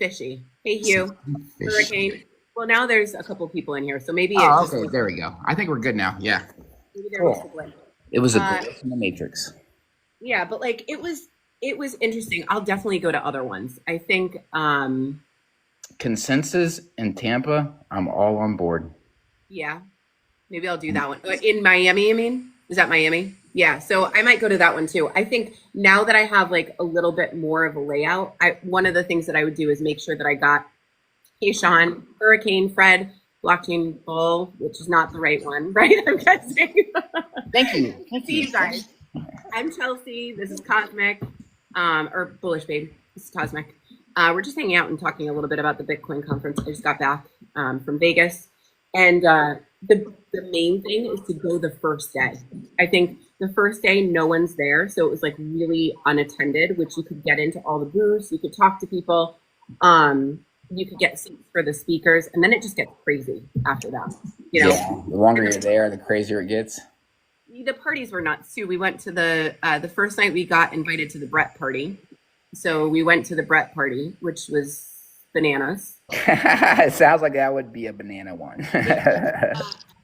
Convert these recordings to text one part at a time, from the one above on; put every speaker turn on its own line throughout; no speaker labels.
Fishy. Hey, Hugh. Hurricane. Well, now there's a couple people in here, so maybe it
Oh,
just
okay. There we go. I think we're good now. Yeah.
maybe there was a glitch.
It was a glitch in the matrix.
Yeah, but like it was interesting. I'll definitely go to other ones. I think
Consensus in Tampa, I'm all on board.
yeah, maybe I'll do that one. In Miami, you mean? Is that Miami? Yeah, so I might go to that one too. I think now that I have like a little bit more of a layout, one of the things that I would do is make sure that I got, hey Sean, Hurricane, Fred, Blockchain Bull, which is not the right one, right? I'm guessing.
Thank you.
See you guys. I'm Chelsea. This is Cosmic, or Bullish Babe. This is Cosmic. We're just hanging out and talking a little bit about the Bitcoin conference. I just got back from Vegas. And the main thing is to go the first day. I think the first day, no one's there. So it was like really unattended, which you could get into all the booths. You could talk to people. You could get seats for the speakers. And then it just gets crazy after that. You know?
Yeah, the longer you're there, the crazier it gets.
The parties were nuts too. We went to the first night we got invited to the Brett party. So we went to the Brett party, which was bananas.
It sounds like that would be a banana one.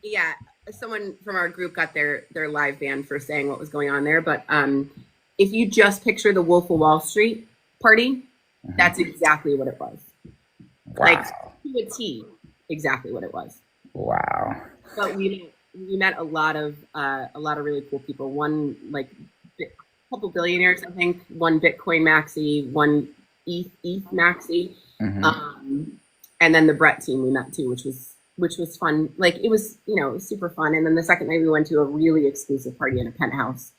Yeah, someone from our group got their live band for saying what was going on there. But if you just picture the Wolf of Wall Street party, that's exactly what it was.
Wow.
Like to a T, exactly what it was.
Wow.
But we met a lot of really cool people. One like a couple billionaires, I think. One Bitcoin maxi, one ETH maxi, and then the Brett team we met too, which was fun. Like it was, it was super fun. And then the second night we went to a really exclusive party in a penthouse,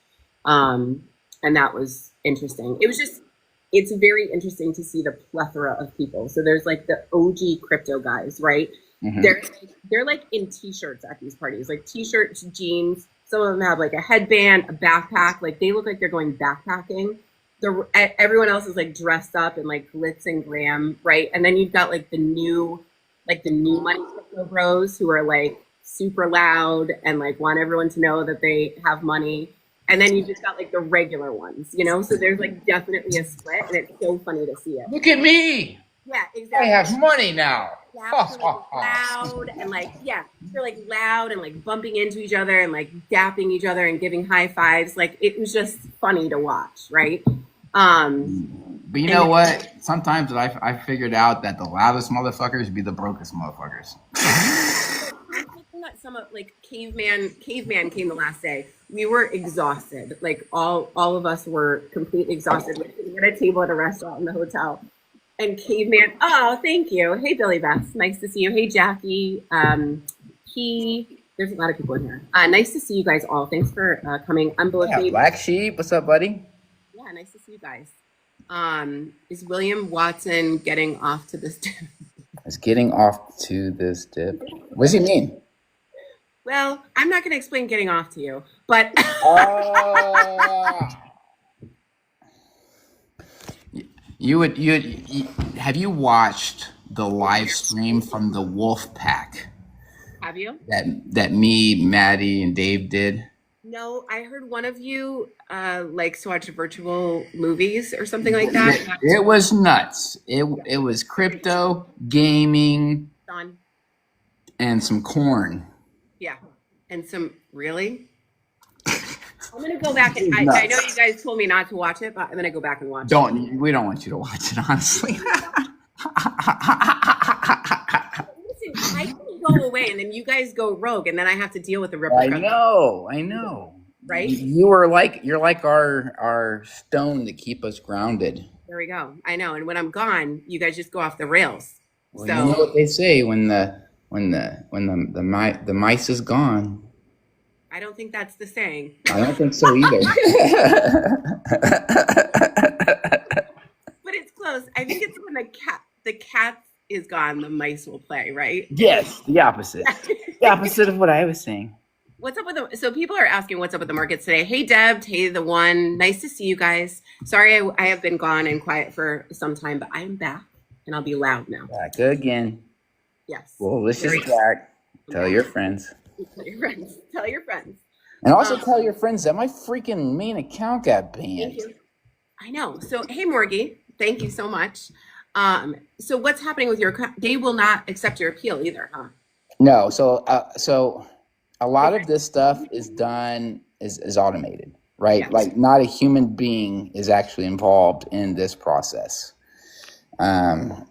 and that was interesting. It's very interesting to see the plethora of people. So there's like the OG crypto guys, right? They're like in t-shirts at these parties, like t-shirts, jeans. Some of them have like a headband, a backpack. Like they look like they're going backpacking. Everyone else is like dressed up in like glitz and glam, right? And then you've got like the new money crypto bros who are like super loud and like want everyone to know that they have money. And then you just got like the regular ones, So there's like definitely a split, and it's so funny to see it.
Look at me.
Yeah, exactly.
I have money now.
Loud and like, they're like loud and like bumping into each other and like dapping each other and giving high fives. Like it was just funny to watch, right?
But you know what? Sometimes I figured out that the loudest motherfuckers be the brokest motherfuckers.
I'm thinking that some of like caveman came the last day. We were exhausted. Like all of us were completely exhausted. We're sitting at a table at a restaurant in the hotel. And caveman, oh, thank you. Hey, Billy Beth, nice to see you. Hey, Jackie. There's a lot of people in here. Nice to see you guys all. Thanks for coming. I'm Bullish.
Yeah, Black Sheep, what's up, buddy?
Yeah, nice to see you guys. Is William Watson getting off to this dip?
Is getting off to this dip. What does he mean?
Well, I'm not going to explain getting off to you, but...
You have you watched the live stream from the Wolf Pack?
Have you?
That me, Maddie, and Dave did?
No, I heard one of you likes to watch virtual movies or something like that.
It was nuts. It was crypto, gaming, and some corn.
Yeah, and some really. I'm gonna go back and I know you guys told me not to watch it, but I'm gonna go back and watch it.
We don't want you to watch it, honestly.
Listen, I can go away and then you guys go rogue and then I have to deal with the repercussions.
I know.
Right?
You're like our stone to keep us grounded.
There we go. I know. And when I'm gone, you guys just go off the rails.
Well, so you know what they say when the mice is gone.
I don't think that's the saying.
I don't think so either.
But it's close. I think it's when the cat is gone, the mice will play, right?
Yes, the opposite. The opposite of what I was saying.
What's up with so people are asking what's up with the markets today. Hey, Deb. Hey, the one. Nice to see you guys. Sorry, I have been gone and quiet for some time, but I'm back and I'll be loud now.
Back again.
Yes.
Well, let's just back. Tell your friends.
Tell your friends.
And also tell your friends that my freaking main account got banned.
I know. So, hey, Morgie, thank you so much. So what's happening with your account? They will not accept your appeal either, huh?
No, so a lot of this stuff is done is automated, right?
Yeah.
Like not a human being is actually involved in this process. And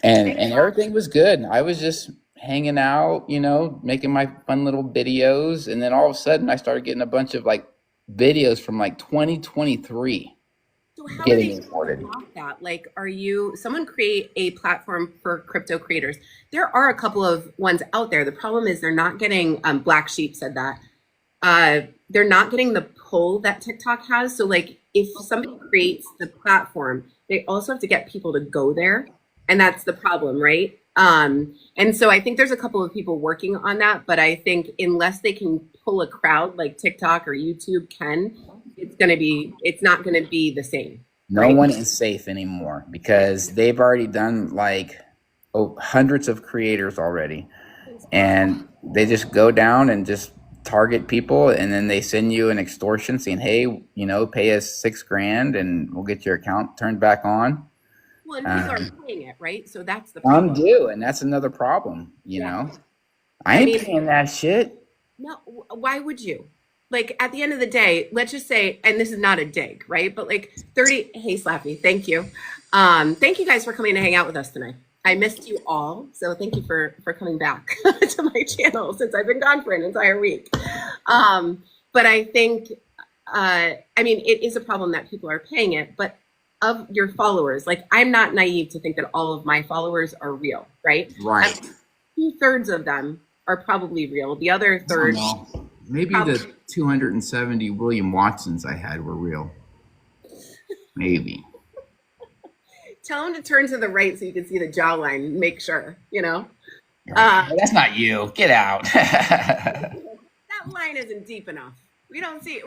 everything was good. I was just hanging out, you know, making my fun little videos, and then all of a sudden I started getting a bunch of like videos from like 2023
So how are
getting
they
reported.
about that? Like, someone create a platform for crypto creators? There are a couple of ones out there. The problem is they're not getting, Black Sheep said that, they're not getting the pull that TikTok has. So like if somebody creates the platform, they also have to get people to go there. And that's the problem, right? And so I think there's a couple of people working on that, but I think unless they can pull a crowd like TikTok or YouTube can, it's not gonna be the same.
No
right?
one is safe anymore because they've already done like hundreds of creators already, and they just go down and just target people, and then they send you an extortion saying, hey, you know, pay us $6,000 and we'll get your account turned back on.
Well, and people are paying it, right? So that's the problem.
Some do, and that's another problem, you know. I ain't paying that shit.
No, why would you? Like at the end of the day, let's just say, and this is not a dig, right? But like 30, hey Slappy, thank you. Thank you guys for coming to hang out with us tonight. I missed you all. So thank you for coming back to my channel since I've been gone for an entire week. But I think, I mean, it is a problem that people are paying it, but of your followers, like I'm not naive to think that all of my followers are real, right?
Right.
2/3 of them are probably real. The other third,
maybe the 270 William Watsons I had were real. Maybe.
Tell him to turn to the right so you can see the jawline. Make sure, you know.
That's not you. Get out.
That line isn't deep enough. We don't see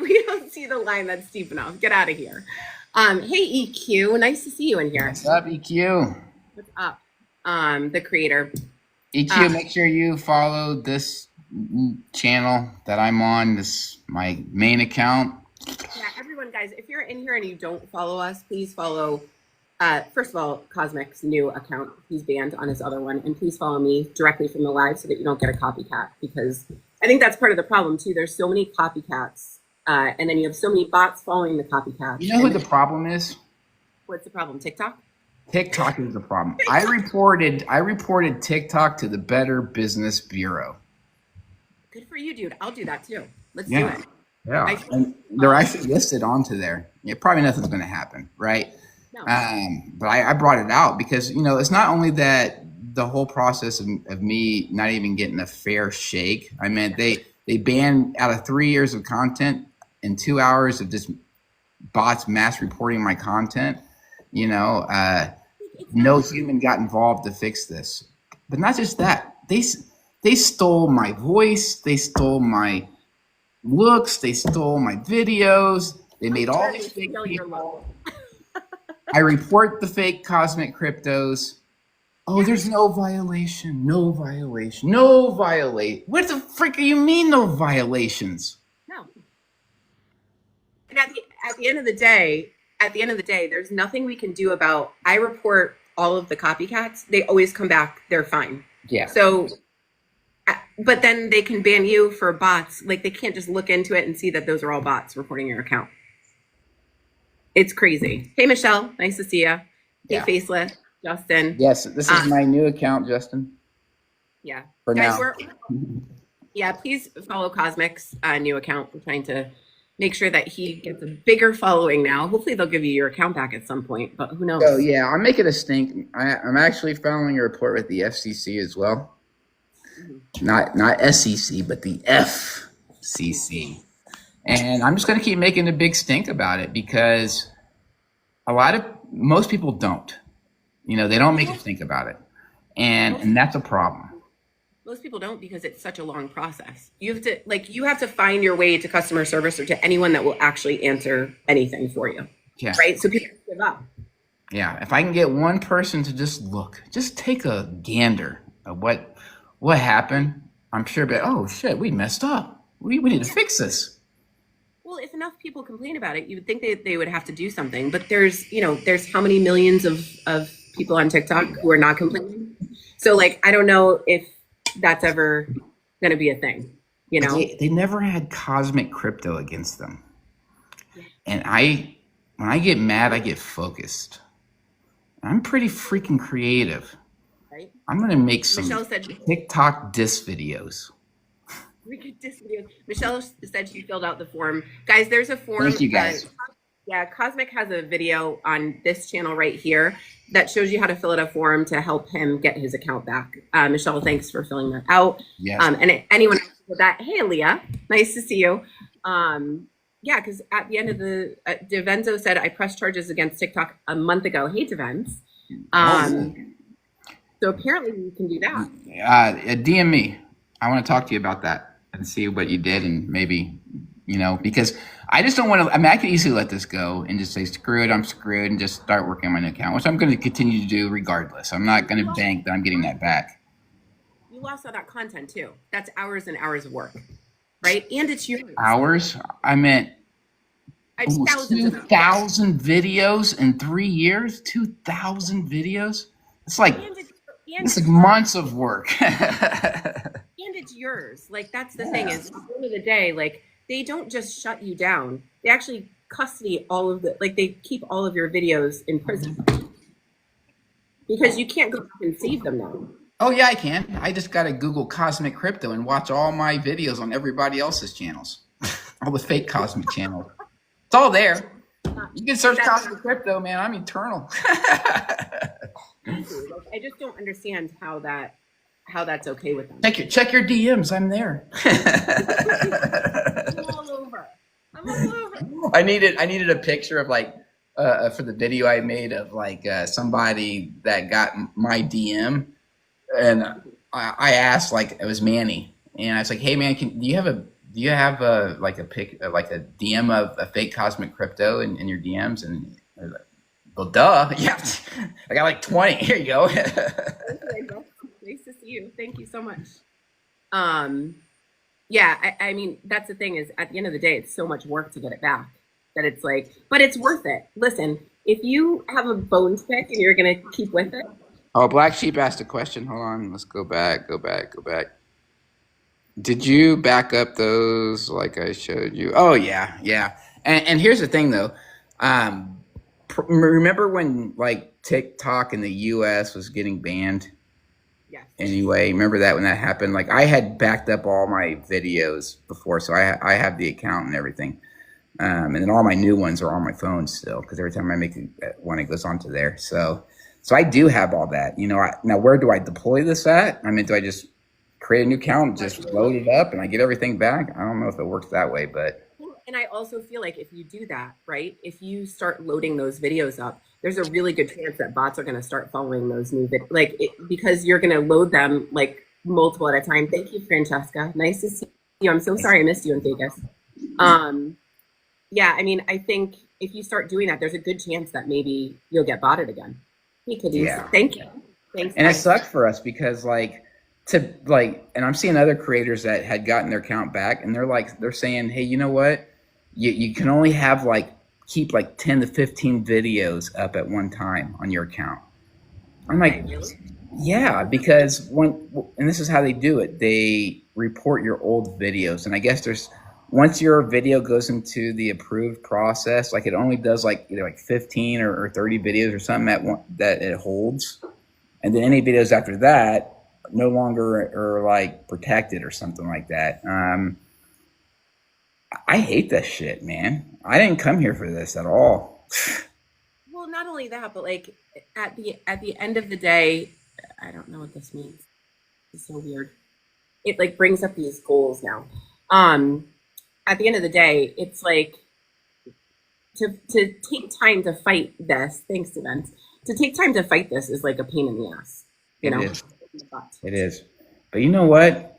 the line that's deep enough. Get out of here. Hey EQ, nice to see you in here.
What's up, EQ?
What's up? The creator.
EQ, make sure you follow this channel that I'm on. This my main account.
Yeah, everyone, guys, if you're in here and you don't follow us, please follow. First of all, Cosmic's new account. He's banned on his other one, and please follow me directly from the live so that you don't get a copycat, because I think that's part of the problem too. There's so many copycats, and then you have so many bots following the copycats.
You know who the problem is?
What's the problem? TikTok?
TikTok is the problem. I reported TikTok to the Better Business Bureau.
Good for you, dude. I'll do that too. Let's do it.
Yeah, and they're actually listed onto there. Yeah, probably nothing's going to happen, right?
No.
But I brought it out because, you know, it's not only that the whole process of me not even getting a fair shake. I mean, they banned out of 3 years of content and 2 hours of just bots mass reporting my content. You know, no human got involved to fix this. But not just that. They stole my voice. They stole my looks. They stole my videos. They made all these fake people. I report the fake cosmic cryptos. Oh, there's no violation. No violation. No violation. What the frick do you mean no violations?
No. And at the end of the day, there's nothing we can do about. I report all of the copycats. They always come back. They're fine.
Yeah.
So, but then they can ban you for bots. Like they can't just look into it and see that those are all bots reporting your account. It's crazy. Hey, Michelle. Nice to see you. Hey, Faceless. Justin.
Yes, this is my new account, Justin.
Yeah.
For
guys,
now.
Please follow Cosmic's new account. We're trying to make sure that he gets a bigger following now. Hopefully they'll give you your account back at some point, but who knows?
Oh, yeah. I'm making a stink. I'm actually filing a report with the FCC as well. Mm-hmm. Not SEC, but the FCC. And I'm just going to keep making a big stink about it because most people don't. You know, they don't make a stink about it. And that's a problem.
Most people don't because it's such a long process. You have to find your way to customer service or to anyone that will actually answer anything for you. Yeah. Right? So people give up.
Yeah. If I can get one person to just take a gander of what happened, I'm sure, but oh shit, we messed up. We need to fix this.
Well, if enough people complain about it, you would think they would have to do something. But there's how many millions of people on TikTok who are not complaining. So like, I don't know if that's ever going to be a thing, you know?
They never had Cosmic Crypto against them.
Yeah.
And when I get mad, I get focused. I'm pretty freaking creative.
Right?
I'm going to make some
Michelle said,
TikTok diss videos.
we could diss videos. Michelle said she filled out the form. Guys, there's a form.
Thank you, guys.
Yeah, Cosmic has a video on this channel right here that shows you how to fill out a form to help him get his account back. Michelle, thanks for filling that out.
Yes.
And anyone else with that, hey, Leah, nice to see you. Yeah, because at the end of the, Devenzo said, I pressed charges against TikTok a month ago. Hey, Devenz. So apparently you can do that.
DM me. I want to talk to you about that and see what you did, and maybe, you know, because I just don't want to. I mean, I could easily let this go and just say, screw it, I'm screwed, and just start working on my new account, which I'm going to continue to do regardless. I'm not going to bank that I'm getting that back.
You lost all that content too. That's hours and hours of work, right? And it's yours.
Hours? I meant
2,000
videos in 3 years. 2,000 videos. It's like it's like
yours.
months of work.
And it's yours. Like that's the thing is, at the end of the day, like they don't just shut you down. They actually custody all of the, like they keep all of your videos in prison because you can't go back and save them now.
Oh yeah, I can. I just got to Google Cosmic Crypto and watch all my videos on everybody else's channels, all the fake Cosmic channels. It's all there. You can search Cosmic Crypto, man. I'm eternal.
I just don't understand how that's okay with them.
Check your DMs. I'm there.
I'm all over.
I needed a picture of like for the video I made of like somebody that got my DM, and I asked, like, it was Manny, and I was like, hey man, do you have a like a DM of a fake Cosmic Crypto in your DMs? And I was like, well, duh, yeah, I got like 20. Here you go.
Nice to see you. Thank you so much. Yeah, I mean, that's the thing is, at the end of the day, it's so much work to get it back that it's like, but it's worth it. Listen, if you have a bone to pick and you're going to keep with it.
Oh, Black Sheep asked a question. Hold on. Let's go back. Did you back up those like I showed you? Oh, yeah. And here's the thing, though. Remember when like TikTok in the US was getting banned?
Yes.
Anyway, remember that when that happened? Like I had backed up all my videos before, so I have the account and everything. And then all my new ones are on my phone still, because every time I make one, it goes onto there. So I do have all that. You know, now where do I deploy this at? I mean, do I just create a new account, just load it up, and I get everything back? I don't know if it works that way, but.
And I also feel like if you do that, right, if you start loading those videos up, there's a really good chance that bots are going to start following those new videos, because you're going to load them like multiple at a time. Thank you, Francesca. Nice to see you. I'm so sorry I missed you in Vegas. Yeah, I mean, I think if you start doing that, there's a good chance that maybe you'll get botted again. Yeah. Thank you. Thanks.
And guys. It sucks for us because and I'm seeing other creators that had gotten their account back, and they're saying, hey, you know what? You can only have keep 10 to 15 videos up at one time on your account. I'm like, yeah, because and this is how they do it. They report your old videos. And I guess once your video goes into the approved process, it only does either 15 or 30 videos or something that it holds. And then any videos after that no longer are protected or something like that. I hate this shit, man. I didn't come here for this at all.
Well, not only that, but at the end of the day, I don't know what this means. It's so weird. It brings up these goals now. At the end of the day, it's to take time to fight this. Thanks, Events. To take time to fight this is like a pain in the ass. You know.
It is. But you know what?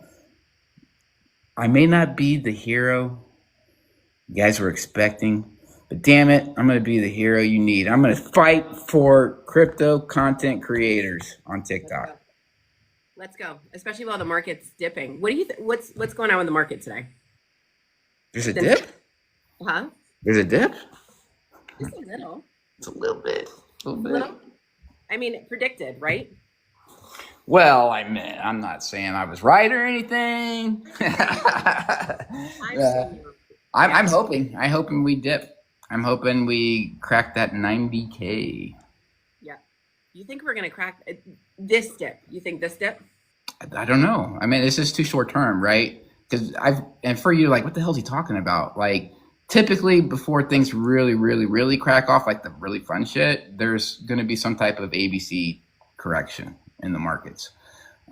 I may not be the hero you guys were expecting, but damn it, I'm going to be the hero you need. I'm going to fight for crypto content creators on TikTok.
Let's go. Especially while the market's dipping. What do you what's going on with the market today?
There's a dip?
Huh?
There's a dip?
Just a little.
It's a little bit.
Little? I mean, predicted, right?
Well, I mean, I'm not saying I was right or anything.
I'm saying
I'm hoping. I'm hoping we dip. I'm hoping we crack that 90K.
Yeah. You think we're gonna crack this dip? You think this dip?
I don't know. I mean, it's just too short term, right? Because and for you, like, what the hell is he talking about? Like, typically before things really, really, really crack off, like the really fun shit, there's going to be some type of ABC correction in the markets.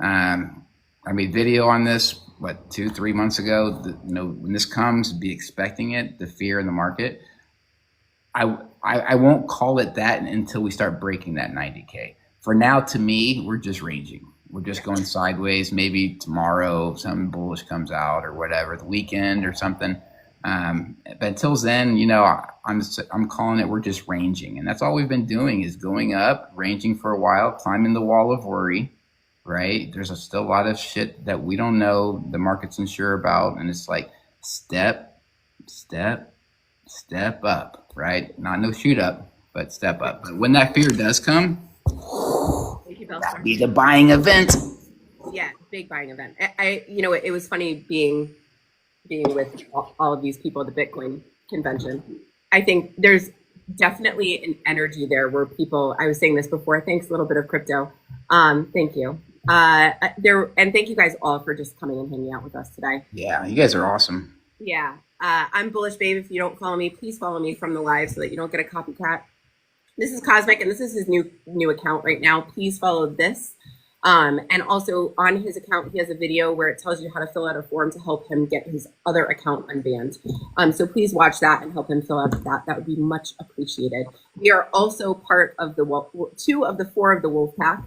I made video on this, 2-3 months ago. When this comes, be expecting it, the fear in the market. I won't call it that until we start breaking that 90K. For now, to me, we're just ranging. We're just going sideways. Maybe tomorrow something bullish comes out or whatever, the weekend or something. But until then, I'm calling it, we're just ranging. And that's all we've been doing is going up, ranging for a while, climbing the wall of worry, right? There's still a lot of shit that we don't know, the market's unsure about. And it's like step up, right? Not no shoot up, but step up. But when that fear does come, that'd be the buying event.
Yeah, big buying event. It was funny being with all of these people at the Bitcoin convention. I think there's definitely an energy there where people, I was saying this before, thanks a little bit of crypto. Thank you. And thank you guys all for just coming and hanging out with us today.
Yeah, you guys are awesome.
Yeah. I'm Bullish Babe. If you don't follow me, please follow me from the live so that you don't get a copycat. This is Cosmic, and this is his new account right now. Please follow this. And also on his account, he has a video where it tells you how to fill out a form to help him get his other account unbanned. So please watch that and help him fill out that. That would be much appreciated. We are also part of the 2 of the 4 of the Wolf Pack,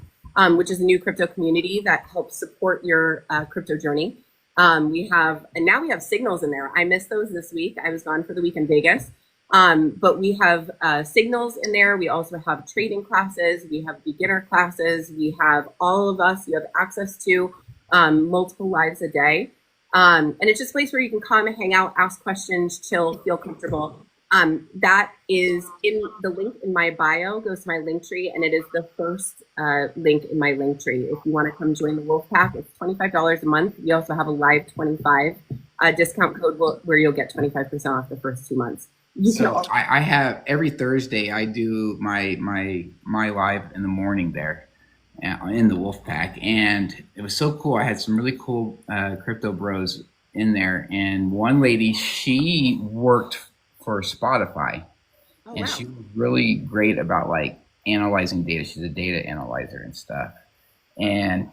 which is a new crypto community that helps support your crypto journey. Now we have signals in there. I missed those this week. I was gone for the week in Vegas. But we have signals in there. We also have trading classes. We have beginner classes. We have all of us. You have access to multiple lives a day. And it's just a place where you can come and hang out, ask questions, chill, feel comfortable. That is in the link in my bio, goes to my link tree, and it is the first link in my link tree. If you want to come join the Wolf Pack, it's $25 a month. We also have a live 25 discount code where you'll get 25% off the first 2 months.
So I have every Thursday I do my live in the morning there in the Wolf Pack, and it was so cool. I had some really cool crypto bros in there, and one lady, she worked for Spotify, and she was really great about like analyzing data. She's a data analyzer and stuff, and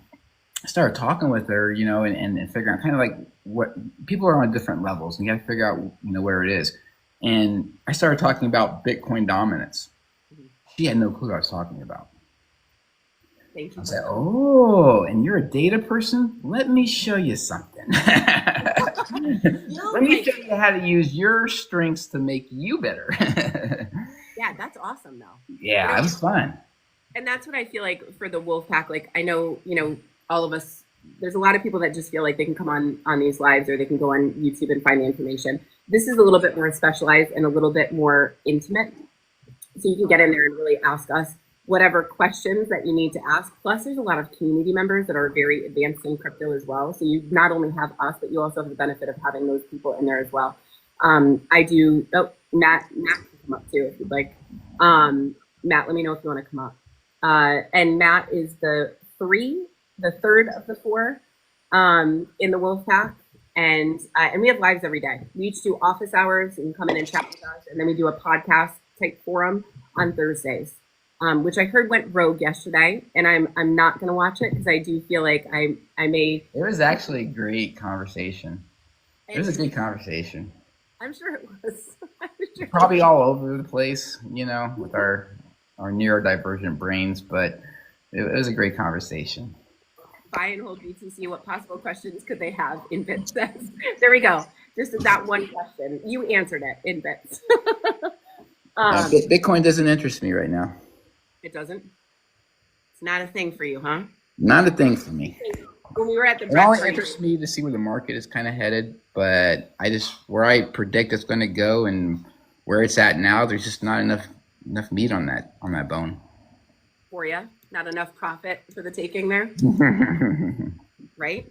I started talking with her, and figuring out kind of like what people are on different levels, and you have to figure out where it is. And I started talking about Bitcoin dominance. She had no clue what I was talking about.
Thank you.
I was like, oh, and you're a data person? Let me show you something. Let me show you how to use your strengths to make you better.
Yeah, that's awesome, though.
Yeah, it was fun.
And that's what I feel like for the Wolf Pack. Like, I know, all of us, there's a lot of people that just feel like they can come on these lives or they can go on YouTube and find the information. This is a little bit more specialized and a little bit more intimate. So you can get in there and really ask us whatever questions that you need to ask. Plus, there's a lot of community members that are very advanced in crypto as well. So you not only have us, but you also have the benefit of having those people in there as well. Matt can come up too if you'd like. Matt, let me know if you want to come up. And Matt is the third of the 4 in the Wolf Pack. And we have lives every day. We each do office hours. You can come in and chat with us. And then we do a podcast type forum on Thursdays, which I heard went rogue yesterday. And I'm not going to watch it because I do feel like I may.
It was actually a great conversation. It was a good conversation.
I'm sure it was.
Probably all over the place, with our neurodivergent brains. But it was a great conversation.
Buy and hold BTC. What possible questions could they have in bits? There we go. Just that one question. You answered it in bits.
Bitcoin doesn't interest me right now.
It doesn't? It's not a thing for you, huh?
Not a thing for me.
When we were at the
it only interests me to see where the market is kind of headed, but where I predict it's going to go and where it's at now, there's just not enough meat on that bone.
for you. Not enough profit for the taking there, right?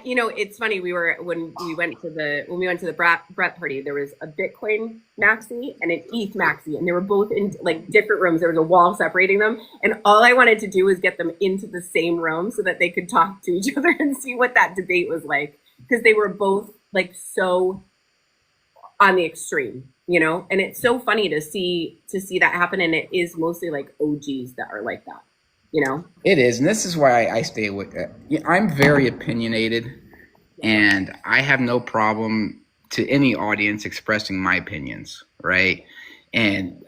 You know, it's funny. When we went to the Brett party, there was a Bitcoin maxi and an ETH maxi, and they were both in like different rooms. There was a wall separating them, and all I wanted to do was get them into the same room so that they could talk to each other and see what that debate was like, because they were both like so on the extreme, you know. And it's so funny to see that happen, and it is mostly like OGs that are like that. You know,
it is, and this is why I stay with it. I'm very opinionated, and I have no problem to any audience expressing my opinions, right? And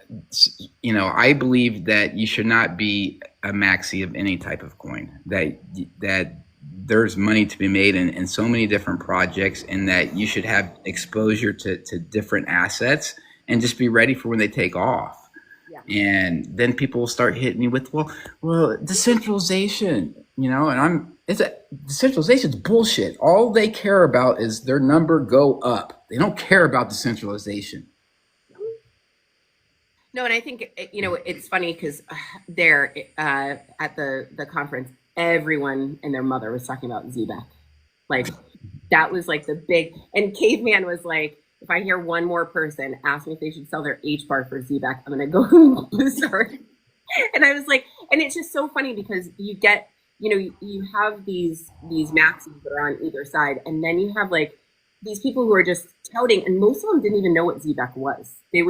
you know, I believe that you should not be a maxi of any type of coin. That there's money to be made in so many different projects, and that you should have exposure to different assets and just be ready for when they take off. And then people will start hitting you with, well, decentralization, you know, and decentralization's bullshit. All they care about is their number go up. They don't care about decentralization.
No, and I think, you know, it's funny because there at the conference, everyone and their mother was talking about ZBAC. Like, that was like the big, and Caveman was like, if I hear one more person ask me if they should sell their H-bar for ZBAC, I'm going to go berserk. And I was like, and it's just so funny because you get, you know, you have these maxis that are on either side. And then you have like these people who are just touting, and most of them didn't even know what ZBAC was. They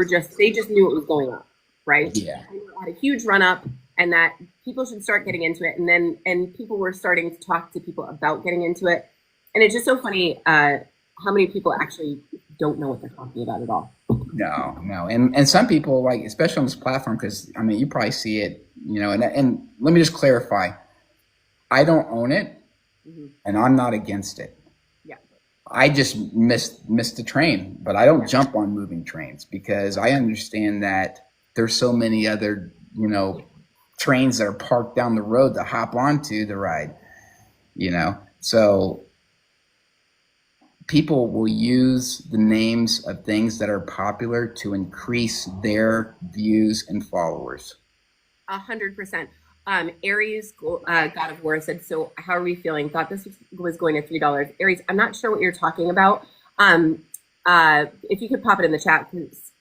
just knew it was going up, right?
Yeah.
And it had a huge run up, and that people should start getting into it. And people were starting to talk to people about getting into it. And it's just so funny how many people actually don't know what they're talking about at all.
No. And some people, like, especially on this platform, because I mean, you probably see it, you know, and let me just clarify. I don't own it, and I'm not against it.
Yeah.
I just missed the train, but I don't jump on moving trains because I understand that there's so many other, you know, trains that are parked down the road to hop onto the ride, you know. So people will use the names of things that are popular to increase their views and followers.
100%. Aries, God of War, said, so how are we feeling? Thought this was going to $3. Aries, I'm not sure what you're talking about. If you could pop it in the chat, because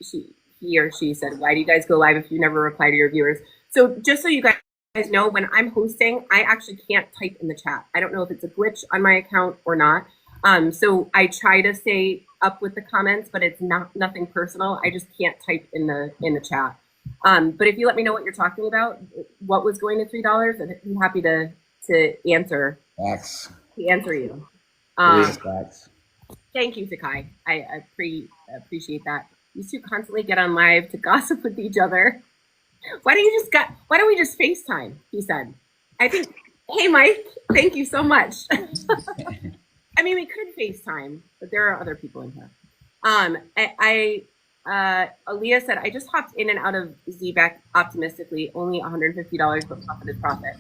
he or she said, why do you guys go live if you never reply to your viewers? So just so you guys know, when I'm hosting, I actually can't type in the chat. I don't know if it's a glitch on my account or not. So I try to stay up with the comments, but it's nothing personal. I just can't type in the chat. But if you let me know what you're talking about, what was going to $3, I'd be happy to answer.
Facts.
To answer you.
Facts.
Thank you, Sakai. I appreciate that. These two constantly get on live to gossip with each other. Why don't we just FaceTime? He said. I think. Hey, Mike. Thank you so much. I mean, we could FaceTime, but there are other people in here. Aaliyah said, I just hopped in and out of ZBAC optimistically, only $150, but profit is profit.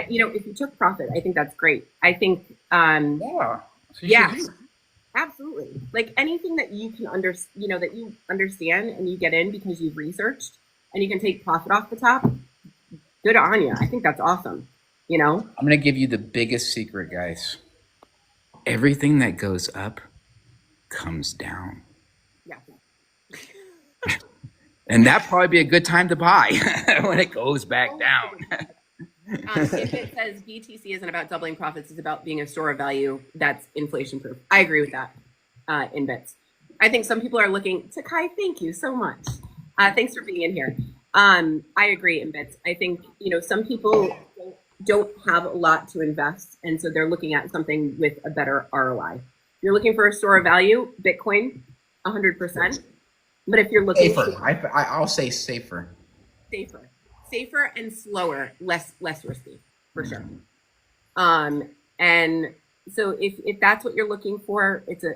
You know, if you took profit, I think that's great. I think, yeah, absolutely. Like anything that you can that you understand and you get in because you've researched and you can take profit off the top, good on you. I think that's awesome. You know,
I'm going to give you the biggest secret, guys. Everything that goes up comes down.
Yeah.
And that'd probably be a good time to buy when it goes back down.
If it says BTC isn't about doubling profits, it's about being a store of value that's inflation proof. I agree with that in bits. I think some people are looking, Sakai, thank you so much. Thanks for being in here. I agree in bits. I think, you know, some people don't have a lot to invest, and so they're looking at something with a better ROI. If you're looking for a store of value, Bitcoin, 100%. But if you're looking
safer, I'll say safer.
Safer and slower, less risky, for sure. And so if that's what you're looking for, it's a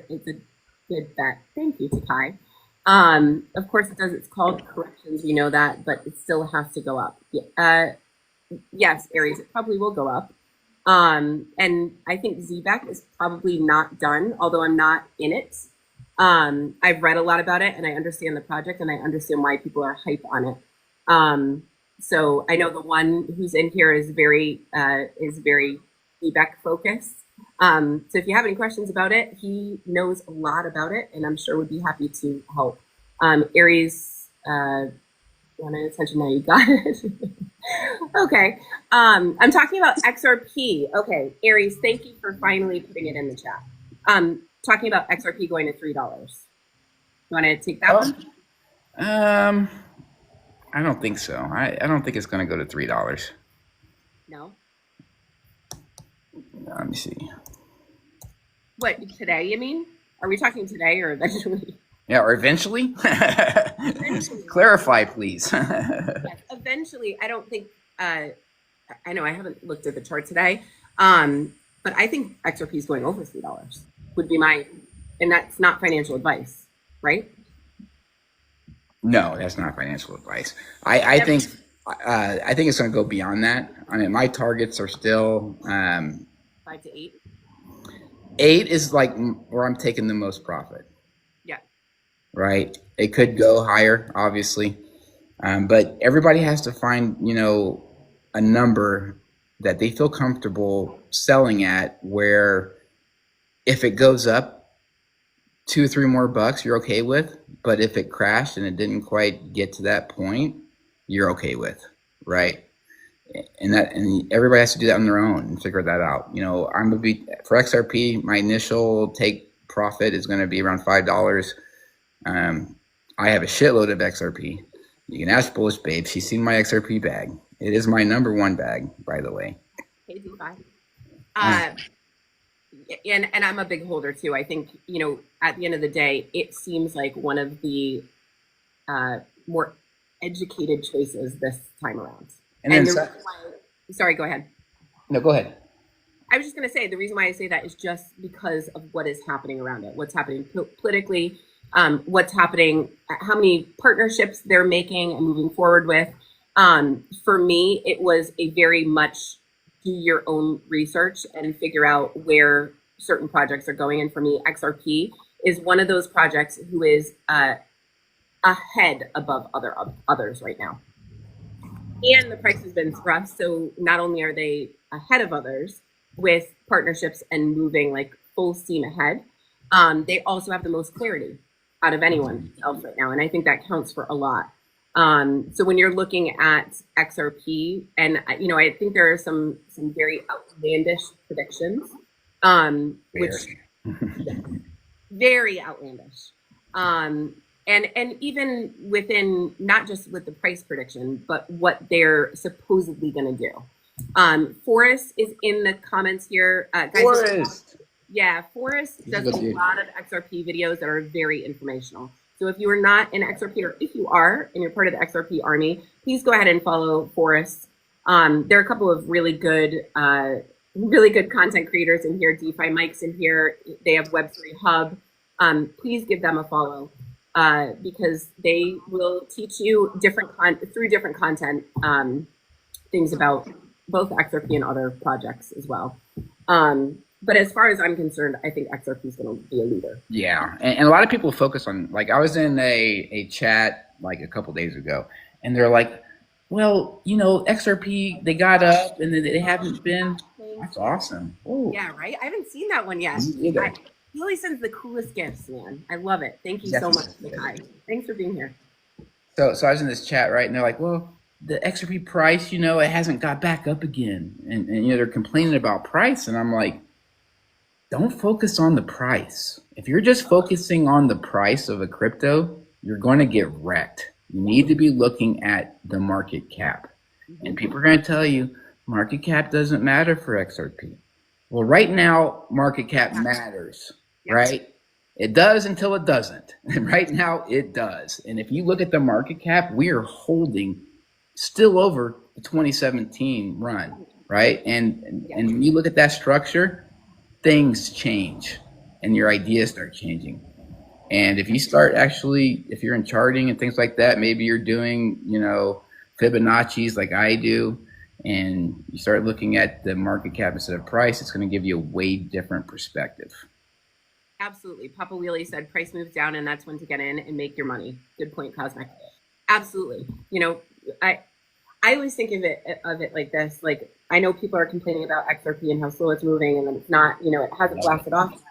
good bet. Thank you, Sakai. Of course it does. It's called corrections. We know that, but it still has to go up. Yes, Aries, it probably will go up. And I think ZBAC is probably not done, although I'm not in it. I've read a lot about it and I understand the project and I understand why people are hype on it. So I know the one who's in here is very feedback focused. So if you have any questions about it, he knows a lot about it, and I'm sure would be happy to help. Aries, want to attention now? You got it. Okay. I'm talking about XRP. Okay, Aries, thank you for finally putting it in the chat. Talking about XRP going to $3. You want to take that one?
I don't think so. I don't think it's going to go to $3.
No.
Let me see.
What, today, you mean? Are we talking today or eventually?
Yeah, or eventually? Eventually. Clarify, please.
Yes, eventually. I don't think, I know I haven't looked at the chart today, but I think XRP is going over $3 would be my, and that's not financial advice, right?
No, that's not financial advice. I think it's going to go beyond that. I mean, my targets are still
5 to 8.
8 is like where I'm taking the most profit.
Yeah.
Right. It could go higher, obviously, but everybody has to find, a number that they feel comfortable selling at, where if it goes up 2 or 3 more bucks, you're okay with. But if it crashed and it didn't quite get to that point, you're okay with, right? And everybody has to do that on their own and figure that out. I'm gonna be for XRP. My initial take profit is going to be around $5. I have a shitload of XRP. You can ask Bullish Babe. She's seen my XRP bag. It is my #1 bag, by the way.
Hey, D5. And I'm a big holder too. I think, at the end of the day, it seems like one of the more educated choices this time around. And sorry, go ahead.
No, go ahead.
I was just going to say, the reason why I say that is just because of what is happening around it, what's happening politically, what's happening, how many partnerships they're making and moving forward with. For me, it was a very much do your own research and figure out where certain projects are going. And for me, XRP is one of those projects who is ahead above others right now. And the price has been thrust. So not only are they ahead of others with partnerships and moving like full steam ahead, they also have the most clarity out of anyone else right now. And I think that counts for a lot. So when you're looking at XRP, and I think there are some very outlandish predictions, which very outlandish. And even within, not just with the price prediction, but what they're supposedly going to do. Forrest is in the comments here. Guys, Forrest. Yeah, Forrest does a lot of XRP videos that are very informational. So if you are not in XRP, or if you are and you're part of the XRP army, please go ahead and follow Forrest. There are a couple of really good content creators in here. DeFi Mike's in here. They have Web3 Hub. Please give them a follow because they will teach you through different content things about both XRP and other projects as well. But as far as I'm concerned, I think XRP is going to be a leader.
Yeah, and a lot of people focus on, like, I was in a chat like a couple days ago, and they're like, well, XRP, they got up and then they haven't been. That's awesome. Ooh.
Yeah, right? I haven't seen that one yet. He always sends the coolest gifts, man. I love it. Thank you so much, Nikai. Thanks for being here.
So I was in this chat, right, and they're like, well, the XRP price, it hasn't got back up again. And they're complaining about price, and I'm like, don't focus on the price. If you're just focusing on the price of a crypto, you're going to get wrecked. You need to be looking at the market cap. And people are going to tell you market cap doesn't matter for XRP. Well, right now, market cap matters, right? It does until it doesn't. And right now, it does. And if you look at the market cap, we are holding still over the 2017 run, right? And when you look at that structure, things change and your ideas start changing. And if you start if you're in charting and things like that, maybe you're doing, Fibonacci's like I do, and you start looking at the market cap instead of price, it's going to give you a way different perspective.
Absolutely. Papa Wheelie said price moves down and that's when to get in and make your money. Good point, Cosmic. Absolutely. I I always think of it like this. Like, I know people are complaining about XRP and how slow it's moving and that it's not, it hasn't blasted off.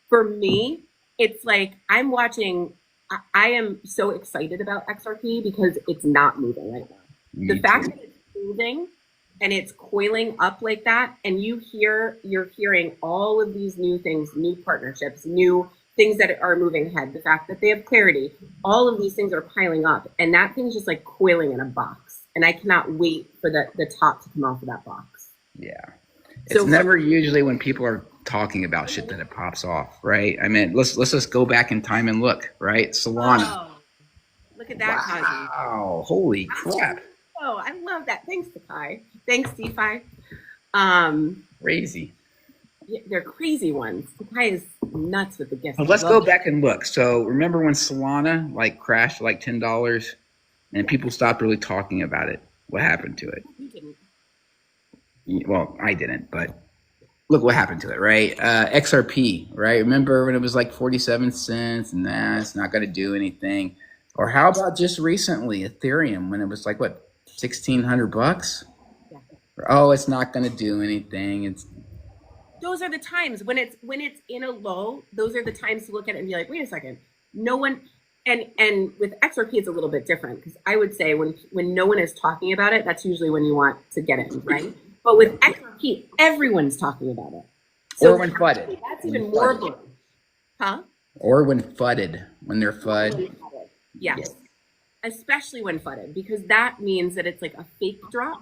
For me, it's like I'm watching. I am so excited about XRP because it's not moving right now. The fact that it's moving and it's coiling up like that, and you're hearing all of these new things, new partnerships, new things that are moving ahead. The fact that they have clarity, all of these things are piling up, and that thing's just like coiling in a box. And I cannot wait for the top to come off of that box.
Yeah. It's never usually when people are talking about shit that it pops off, right? I mean, let's just go back in time and look, right? Solana.
Oh, look at that, Kazi.
Wow, holy crap.
Oh, I love that. Thanks, Sakai. Thanks, DeFi.
Crazy.
Yeah, they're crazy ones. Sakai is nuts with the gifts.
Well, let's go back and look. So remember when Solana like crashed like $10 and people stopped really talking about it? What happened to it?
You didn't.
Well, I didn't, but look what happened to it, right? XRP, right? Remember when it was like 47 cents and it's not going to do anything? Or how about just recently, Ethereum, when it was like, what, $1,600? Yeah. Oh, it's not going to do anything.
Those are the times when it's in a lull. Those are the times to look at it and be like, wait a second, no one. And with XRP, it's a little bit different because I would say when no one is talking about it, that's usually when you want to get in, right? But with XRP, everyone's talking about it. So
or when FUDed.
That's even more blurry. Huh?
Or when FUDed, when they're FUD.
Yes. Especially when FUDed, because that means that it's like a fake drop.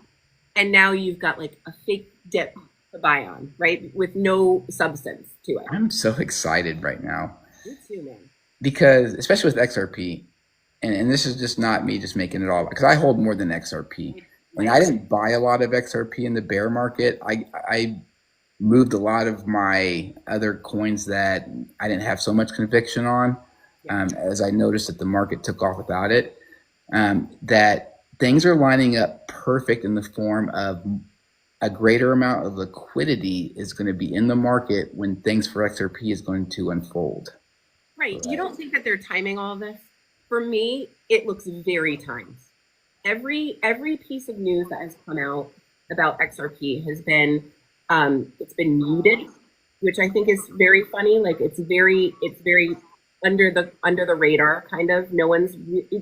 And now you've got like a fake dip to buy on, right? With no substance to it.
I'm so excited right now.
Me too, man.
Because, especially with XRP, and this is just not me just making it all, because I hold more than XRP. When I didn't buy a lot of XRP in the bear market, I moved a lot of my other coins that I didn't have so much conviction on, as I noticed that the market took off without it, that things are lining up perfect in the form of a greater amount of liquidity is going to be in the market when things for XRP is going to unfold.
Right. You don't think that they're timing all of this? For me, it looks very timed. Every piece of news that has come out about XRP has been it's been muted, which I think is very funny. Like it's very under the radar kind of. No one's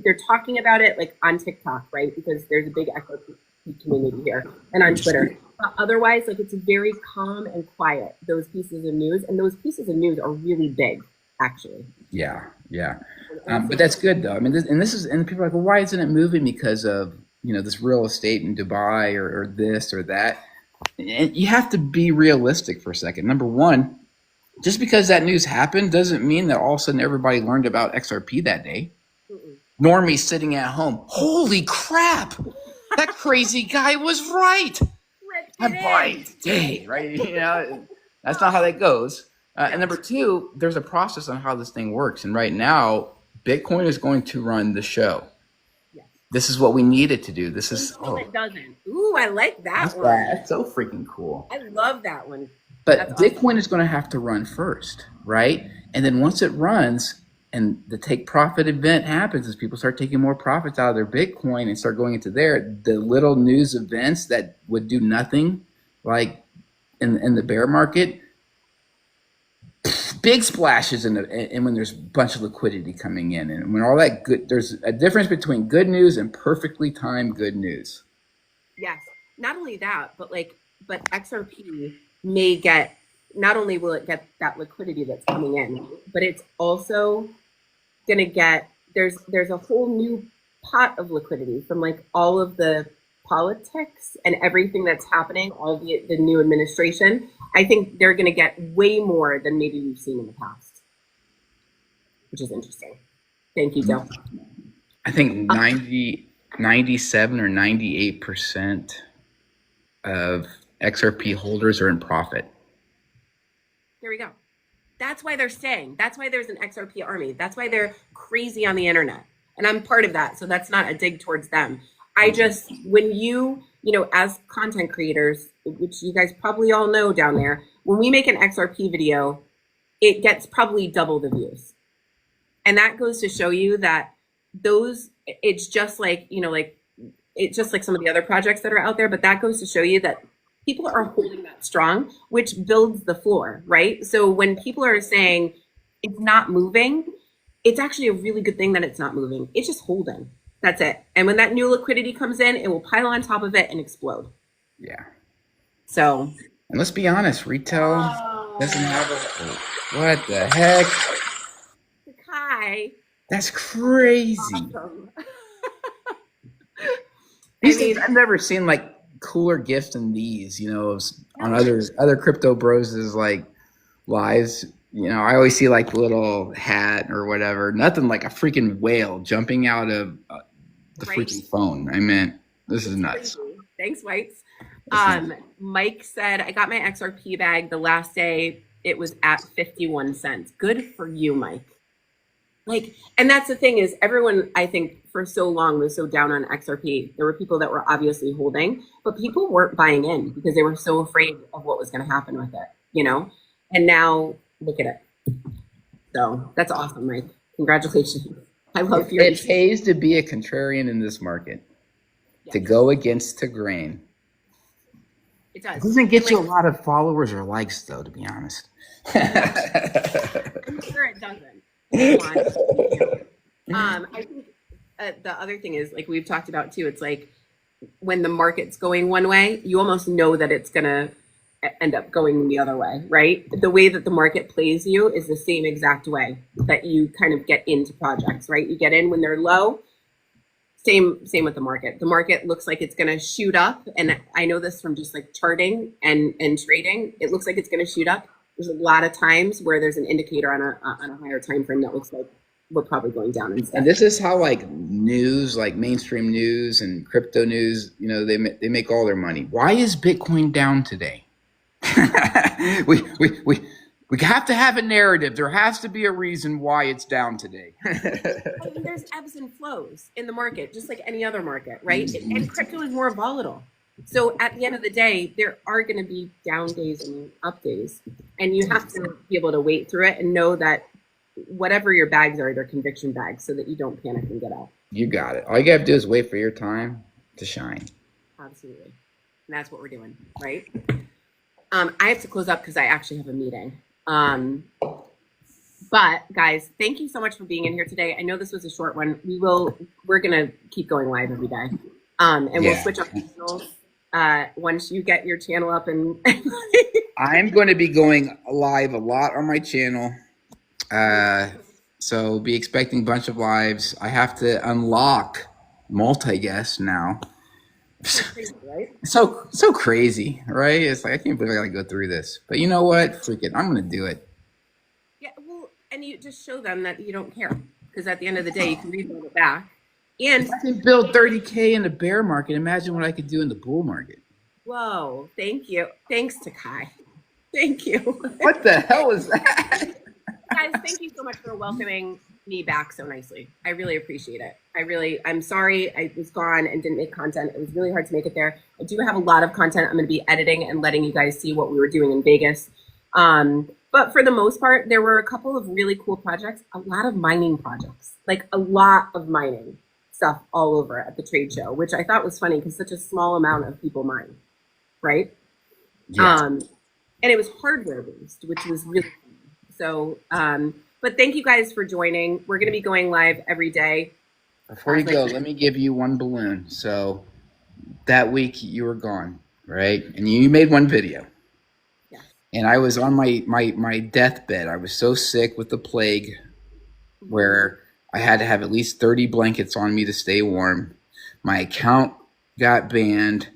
they're talking about it like on TikTok, right? Because there's a big XRP community here and on Twitter. Otherwise, like it's very calm and quiet, those pieces of news, and those pieces of news are really big, actually.
Yeah. But that's good though. I mean, and people are like, well, why isn't it moving because of, this real estate in Dubai or this or that? And you have to be realistic for a second. Number one, just because that news happened doesn't mean that all of a sudden everybody learned about XRP that day. Normie sitting at home, holy crap, that crazy guy was right. I'm buying today, right? That's not how that goes. And number two, there's a process on how this thing works. And right now, Bitcoin is going to run the show. Yes. This is what we needed to do. This is.
It doesn't. Ooh, I like that one.
That's so freaking cool.
I love that one.
But Bitcoin is going to have to run first, right? And then once it runs and the take profit event happens, as people start taking more profits out of their Bitcoin and start going into the little news events that would do nothing, like in the bear market, big splashes and when there's a bunch of liquidity coming in, and when all that good, there's a difference between good news and perfectly timed good news.
Yes, not only that, but XRP may get, not only will it get that liquidity that's coming in, but it's also gonna get, there's a whole new pot of liquidity from like all of the politics and everything that's happening, all the new administration. I think they're going to get way more than maybe we've seen in the past, which is interesting. Thank you, Joe.
I think 97 or 98% of XRP holders are in profit.
There we go. That's why they're staying. That's why there's an XRP army. That's why they're crazy on the internet. And I'm part of that. So that's not a dig towards them. I just, when as content creators, which you guys probably all know down there, when we make an XRP video, it gets probably double the views. And that goes to show you that it's just like, It's just like some of the other projects that are out there, but that goes to show you that people are holding that strong, which builds the floor, right? So when people are saying it's not moving, it's actually a really good thing that it's not moving. It's just holding. That's it. And when that new liquidity comes in, it will pile on top of it and explode.
Yeah.
So,
and let's be honest, retail doesn't have a, what the heck?
Hi.
That's crazy.
Awesome.
These things, I've never seen like cooler gifts than these, you know, on other crypto bros like lives. You know, I always see like little hat or whatever, nothing like a freaking whale jumping out of the freaking phone. I mean, this is nuts.
Thanks, Whites. Mike said, I got my XRP bag the last day. It was at 51 cents. Good for you, Mike. Like, and that's the thing is everyone, I think for so long was so down on XRP. There were people that were obviously holding, but people weren't buying in because they were so afraid of what was going to happen with it, you know? And now look at it. So that's awesome, Mike. Congratulations. I love your.
It pays to be a contrarian in this market, to go against the grain.
It does.
It doesn't get you a lot of followers or likes, though, to be honest.
I'm sure it doesn't. I think the other thing is, like we've talked about too, it's like when the market's going one way, you almost know that it's going to end up going the other way, right? The way that the market plays you is the same exact way that you kind of get into projects, right? You get in when they're low. Same with the market. The market looks like it's going to shoot up. And I know this from just like charting and trading. It looks like it's going to shoot up. There's a lot of times where there's an indicator on a higher time frame that looks like we're probably going down instead.
And this is how like news, like mainstream news and crypto news, you know, they make all their money. Why is Bitcoin down today? we have to have a narrative. There has to be a reason why it's down today.
I mean, there's ebbs and flows in the market, just like any other market, right? And crypto is more volatile. So at the end of the day, there are going to be down days and up days. And you have to be able to wait through it and know that whatever your bags are, they're conviction bags so that you don't panic and get out.
You got it. All you got to do is wait for your time to shine.
Absolutely. And that's what we're doing, right? I have to close up because I actually have a meeting. But guys, thank you so much for being in here today. I know this was a short one. We're going to keep going live every day. And we'll switch up channels once you get your channel up. And
I'm going to be going live a lot on my channel. So be expecting a bunch of lives. I have to unlock multi-guest now.
crazy, right?
So crazy, right? It's like, I can't believe I got to go through this. But you know what? Freak it. I'm going to do it.
Yeah, well, and you just show them that you don't care. Because at the end of the day, you can rebuild it back. And
if I can build 30K in the bear market, imagine what I could do in the bull market.
Whoa, thank you. Thanks to Kai. Thank you.
What the hell is that?
Guys, thank you so much for welcoming me back so nicely. I really appreciate it. I'm sorry I was gone and didn't make content. It was really hard to make it there. I do have a lot of content I'm going to be editing and letting you guys see what we were doing in Vegas. But for the most part, there were a couple of really cool projects, a lot of mining projects, like a lot of mining stuff all over at the trade show, which I thought was funny because such a small amount of people mine, right? Yes. And it was hardware based, which was really fun. So, but thank you guys for joining. We're going to be going live every day.
Before you go, let me give you one balloon. So that week you were gone, right? And you made one video.
Yeah.
And I was on my deathbed. I was so sick with the plague where I had to have at least 30 blankets on me to stay warm. My account got banned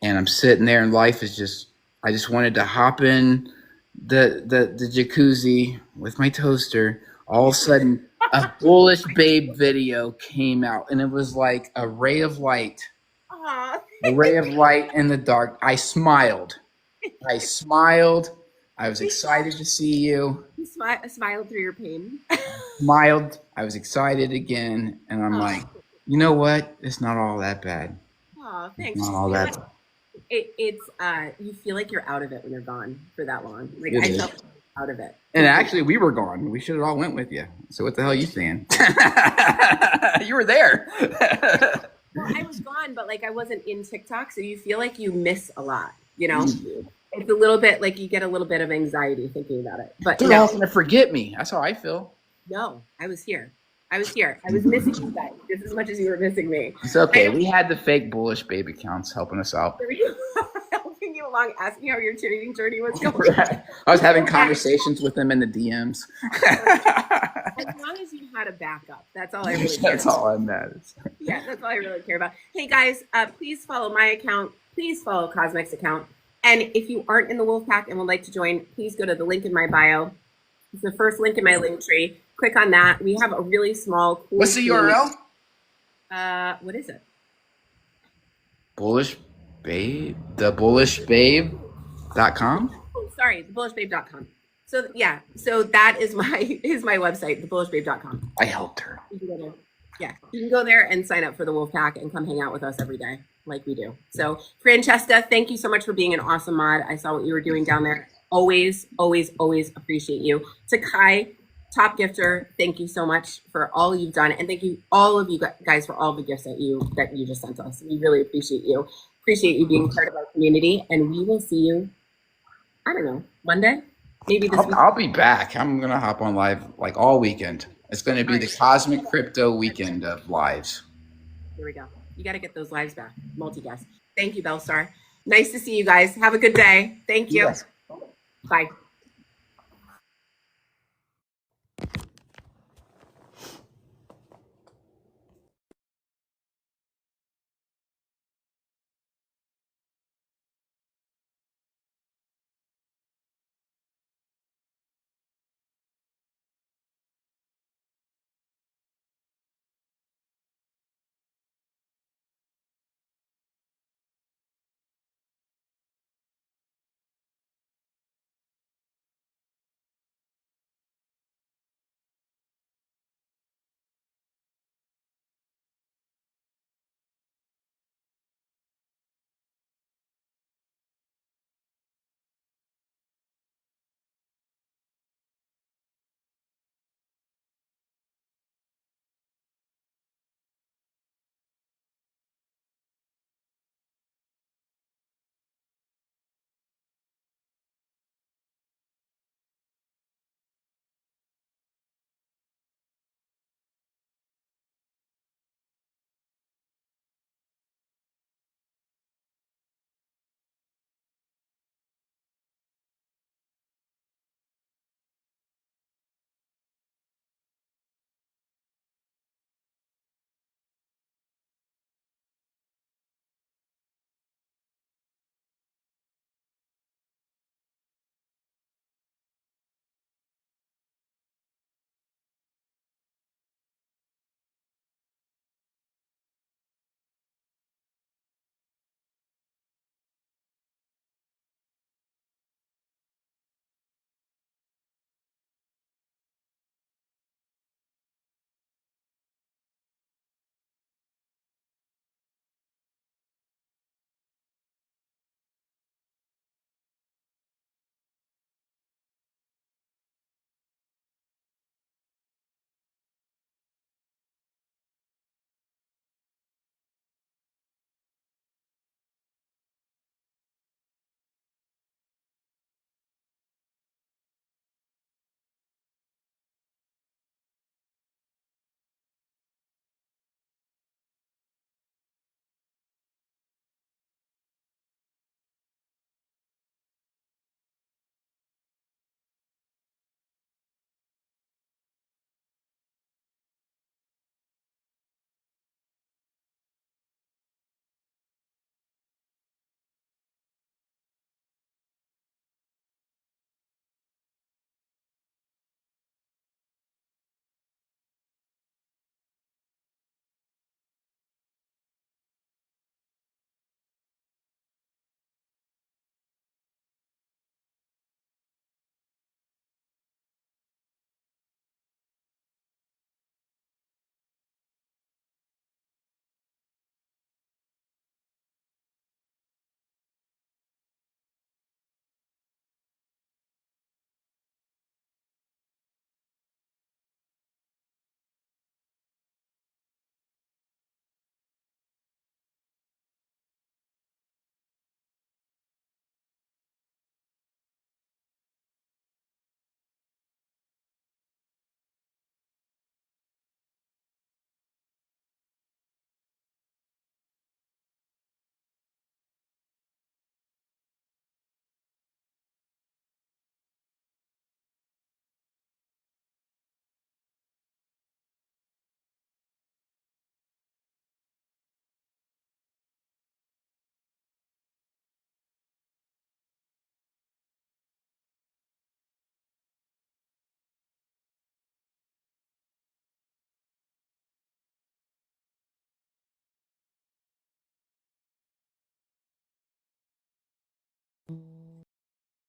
and I'm sitting there and life is just, I just wanted to hop in the jacuzzi with my toaster. All of a sudden, a bullish babe video came out, and it was like a ray of light. A ray of light in the dark. I smiled. I was excited to see you.
You smiled through your pain.
Smiled. I was excited again, and I'm like, you know what? It's not all that bad.
Oh, thanks.
It's not all that bad.
It's you feel like you're out of it when you're gone for that long. Like I felt out of it.
And actually, we were gone. We should have all went with you. So what the hell are you saying? You were there.
Well, I was gone, but like I wasn't in TikTok, so you feel like you miss a lot, you know? It's a little bit like you get a little bit of anxiety thinking about it. But
they're all gonna forget me. That's how I feel.
No, I was here. I was missing you guys just as much as you were missing me.
It's okay. We had the fake bullish babe accounts helping us out.
Helping you along, asking how your trading journey was going.
Right. I was having conversations with them in the DMs.
As long as you had a backup, that's all I really care about.
That's all that matters.
Yeah, that's all I really care about. Hey guys, please follow my account. Please follow Cosmic's account. And if you aren't in the Wolfpack and would like to join, please go to the link in my bio. It's the first link in my link tree. Click on that. We have a really small, cool.
What's the URL?
What is it?
Bullish Babe? TheBullishBabe.com?
Oh, sorry, thebulishbabe.com. So yeah, so that is my website, thebulishbabe.com.
I helped her.
Yeah, you can go there and sign up for the Wolfpack and come hang out with us every day, like we do. So, Francesca, thank you so much for being an awesome mod. I saw what you were doing down there. Always, always, always appreciate you. To Kai, top gifter, thank you so much for all you've done, and thank you all of you guys for all the gifts that you just sent us. We really appreciate you. Appreciate you being part of our community, and we will see you. I don't know, Monday, maybe this week.
I'll be back. I'm gonna hop on live like all weekend. It's gonna be the Cosmic Crypto weekend of lives.
Here we go. You got to get those lives back. Multi-guest. Thank you, Bellstar. Nice to see you guys. Have a good day. Thank you. Yes. Bye.